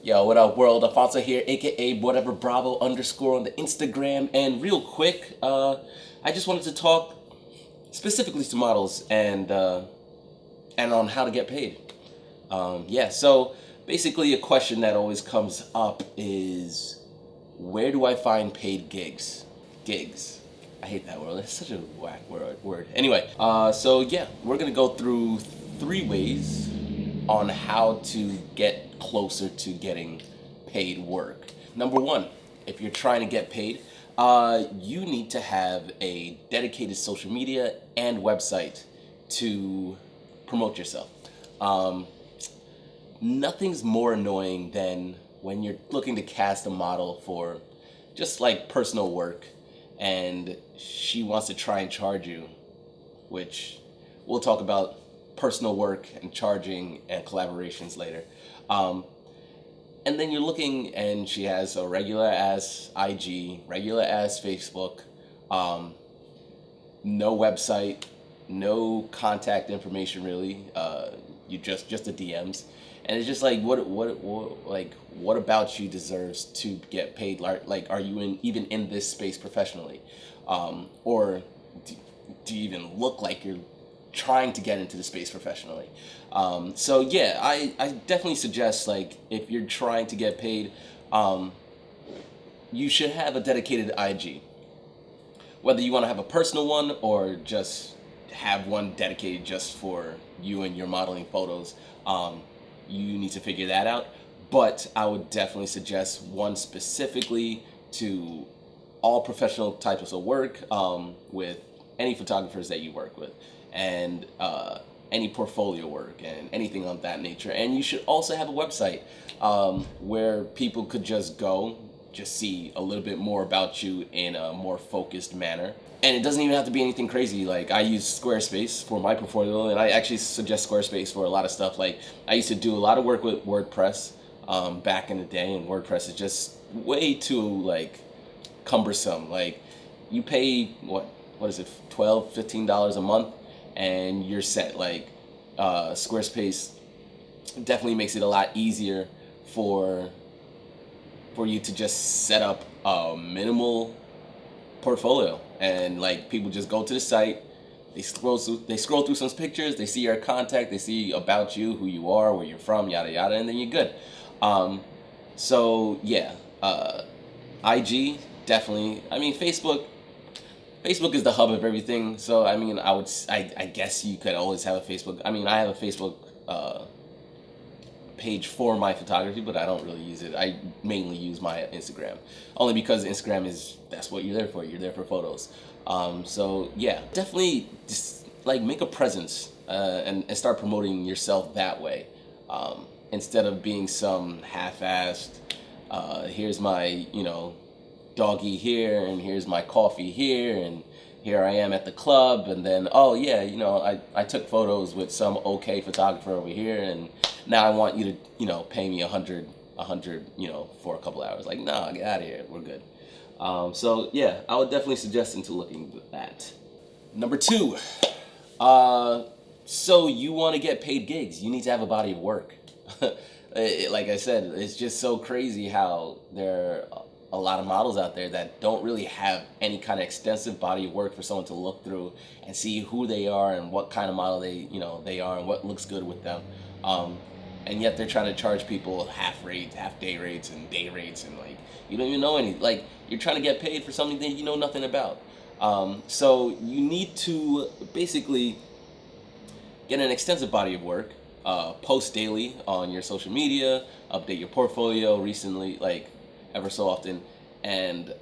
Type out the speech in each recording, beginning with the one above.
Yo, what up, world? Alfonso here, aka whatever Bravo underscore on the Instagram. And real quick, I just wanted to talk specifically to models and on how to get paid. So basically, a question that always comes up is, where do I find paid gigs? Gigs. I hate that word. It's such a whack word. Anyway, we're gonna go through 3 ways on how to get closer to getting paid work. Number one, if you're trying to get paid, you need to have a dedicated social media and website to promote yourself. Nothing's more annoying than when you're looking to cast a model for just like personal work and she wants to try and charge you, which we'll talk about personal work and charging and collaborations later. And then you're looking and she has a regular ass IG, regular ass Facebook, no website, no contact information really. You just the DMs, and it's just like what about you deserves to get paid? Like are you even in this space professionally, or do you even look like you're trying to get into the space professionally? I definitely suggest, like, if you're trying to get paid, you should have a dedicated IG. Whether you want to have a personal one or just have one dedicated just for you and your modeling photos, you need to figure that out. But I would definitely suggest one specifically to all professional types of work, with any photographers that you work with, and any portfolio work and anything of that nature. And you should also have a website where people could just go, just see a little bit more about you in a more focused manner. And it doesn't even have to be anything crazy. Like, I use Squarespace for my portfolio, and I actually suggest Squarespace for a lot of stuff. Like, I used to do a lot of work with WordPress back in the day, and WordPress is just way too, like, cumbersome. Like, you pay, what is it, $12, $15 a month, and you're set. Like, Squarespace definitely makes it a lot easier for you to just set up a minimal portfolio, and like people just go to the site, they scroll through some pictures, they see your contact, they see about you, who you are, where you're from, yada yada, and then you're good. IG definitely. I mean, Facebook is the hub of everything. So I mean, I guess you could always have a Facebook. I mean, I have a Facebook page for my photography, but I don't really use it. I mainly use my Instagram, only because Instagram that's what you're there for. You're there for photos. Definitely just like make a presence and start promoting yourself that way, instead of being some half-assed. Here's my doggy here, and here's my coffee here, and here I am at the club, and then I took photos with some okay photographer over here, and now I want you to pay me $100 for a couple hours. Like, no, get out of here, we're good. I would definitely suggest into looking at that. Number two, so you want to get paid gigs, you need to have a body of work. Like I said, it's just so crazy how there are a lot of models out there that don't really have any kind of extensive body of work for someone to look through and see who they are and what kind of model they are and what looks good with them. And yet they're trying to charge people half day rates, and day rates, and like you don't even know any. Like, you're trying to get paid for something that you know nothing about. So you need to basically get an extensive body of work, post daily on your social media, update your portfolio recently, like ever so often, and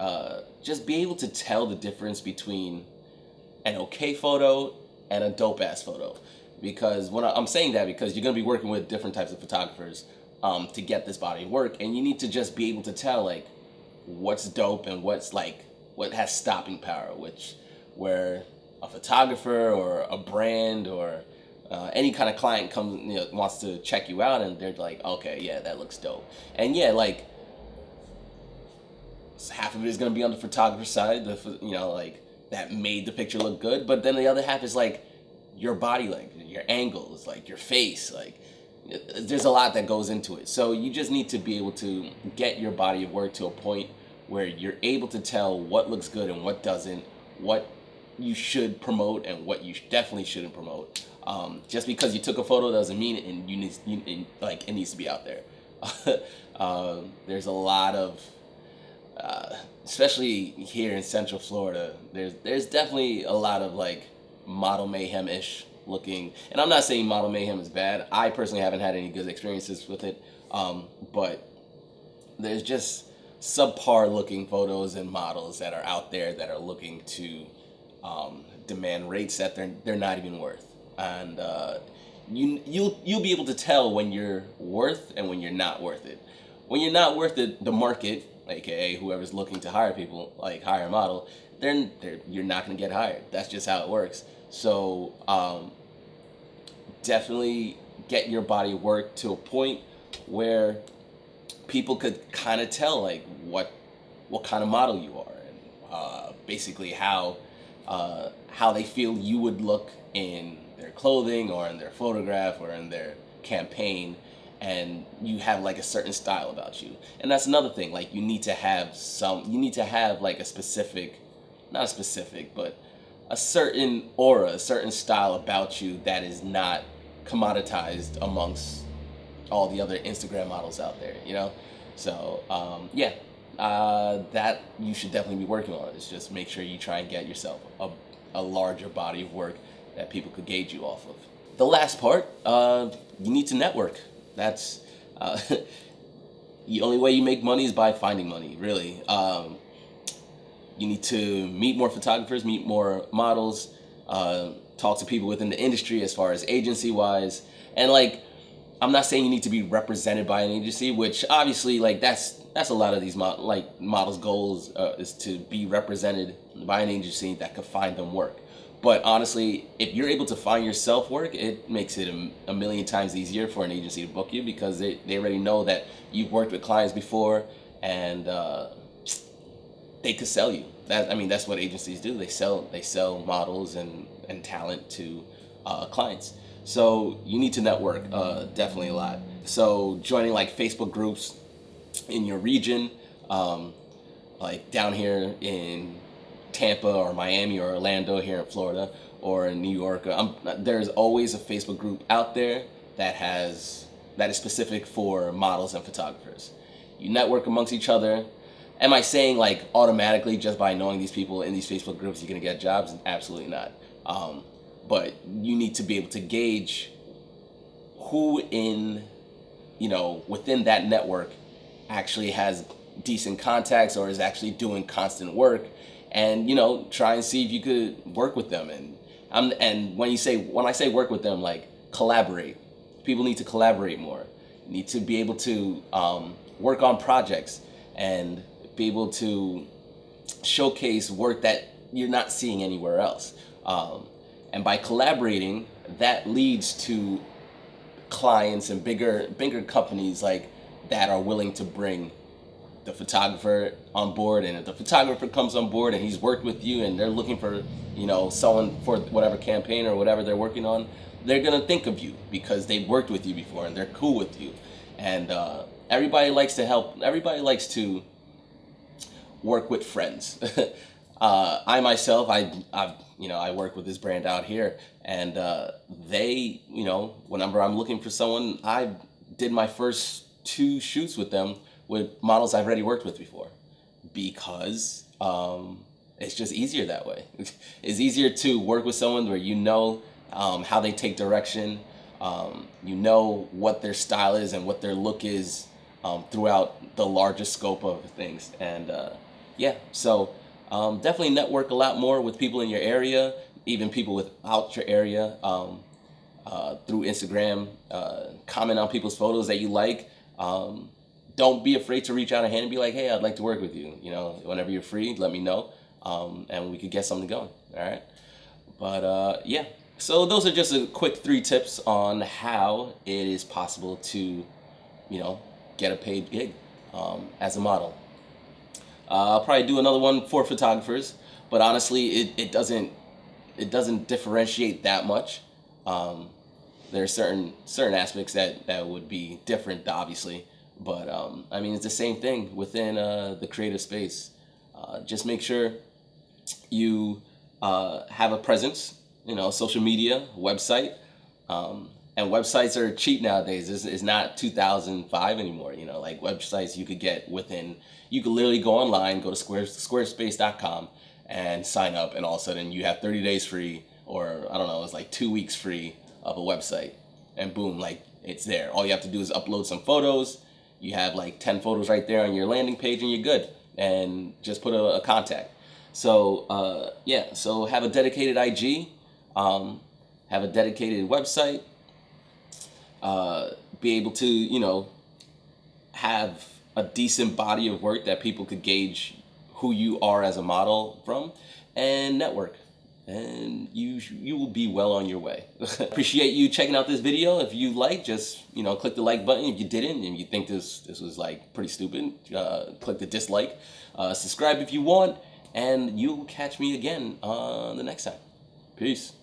just be able to tell the difference between an okay photo and a dope ass photo. Because when I'm saying that, because you're going to be working with different types of photographers to get this body of work, and you need to just be able to tell like what's dope and what has stopping power, where a photographer or a brand or any kind of client wants to check you out, and they're like, okay, yeah, that looks dope. And yeah, like half of it is going to be on the photographer side, like that made the picture look good, but then the other half is like your body language, your angles, like your face, like there's a lot that goes into it. So you just need to be able to get your body of work to a point where you're able to tell what looks good and what doesn't, what you should promote and what you definitely shouldn't promote. Just because you took a photo doesn't mean it, and like it needs to be out there. There's a lot of, especially here in Central Florida, there's definitely a lot of like model mayhem ish looking. And I'm not saying model mayhem is bad. I personally haven't had any good experiences with it, but there's just subpar looking photos and models that are out there that are looking to demand rates that they're not even worth. And you'll be able to tell when you're worth and when you're not worth it. When you're not worth it, the market, aka whoever's looking to hire people, like hire a model, you're not going to get hired. That's just how it works. So definitely get your body work to a point where people could kind of tell like what kind of model you are, and basically how they feel you would look in their clothing or in their photograph or in their campaign, and you have like a certain style about you. And that's another thing, like you need to have like a specific, not a specific, but a certain aura, a certain style about you that is not commoditized amongst all the other Instagram models out there, you know? So, that you should definitely be working on. Is just make sure you try and get yourself a larger body of work that people could gauge you off of. The last part, you need to network. That's the only way you make money is by finding money, really. You need to meet more photographers, meet more models, talk to people within the industry as far as agency-wise. And, like, I'm not saying you need to be represented by an agency, which obviously, like, that's a lot of these models' goals is to be represented by an agency that could find them work. But honestly, if you're able to find yourself work, it makes it a million times easier for an agency to book you, because they already know that you've worked with clients before, and they could sell you. That's what agencies do. They sell models and talent to clients. So you need to network definitely a lot. So joining like Facebook groups in your region, like down here in Tampa or Miami or Orlando here in Florida or in New York, there's always a Facebook group out there that is specific for models and photographers. You network amongst each other. Am I saying like automatically just by knowing these people in these Facebook groups you're gonna get jobs? Absolutely not. But you need to be able to gauge who within that network actually has decent contacts or is actually doing constant work, and try and see if you could work with them. And when I say work with them, like collaborate. People need to collaborate more. You need to be able to work on projects and be able to showcase work that you're not seeing anywhere else. And by collaborating, that leads to clients and bigger companies like that are willing to bring the photographer on board. And if the photographer comes on board and he's worked with you and they're looking for someone for whatever campaign or whatever they're working on, they're gonna think of you because they've worked with you before and they're cool with you. And everybody likes to help. Everybody likes to work with friends. I myself, I work with this brand out here, and they, whenever I'm looking for someone, I did my first 2 shoots with them with models I've already worked with before, because it's just easier that way. It's easier to work with someone where how they take direction, what their style is and what their look is throughout the larger scope of things. And so definitely network a lot more with people in your area, even people without your area, through Instagram. Comment on people's photos that you like. Don't be afraid to reach out a hand and be like, hey, I'd like to work with you. Whenever you're free, let me know, and we could get something going. All right. But so those are just a quick 3 tips on how it is possible to, get a paid gig as a model. I'll probably do another one for photographers, but honestly, it doesn't differentiate that much. There are certain aspects that would be different, obviously, but I mean, it's the same thing within the creative space. Just make sure you have a presence, social media, website. And websites are cheap nowadays. It's not 2005 anymore. Like websites you could get you could literally go online, go to squarespace.com and sign up, and all of a sudden you have 30 days free, or I don't know, it's like 2 weeks free of a website. And boom, like it's there. All you have to do is upload some photos. You have like 10 photos right there on your landing page and you're good. And just put a contact. So so have a dedicated IG, have a dedicated website, be able to, have a decent body of work that people could gauge who you are as a model from, and network. And you will be well on your way. Appreciate you checking out this video. If you like, just click the like button. If you didn't and you think this was like pretty stupid, click the dislike. Subscribe if you want, and you'll catch me again the next time. Peace.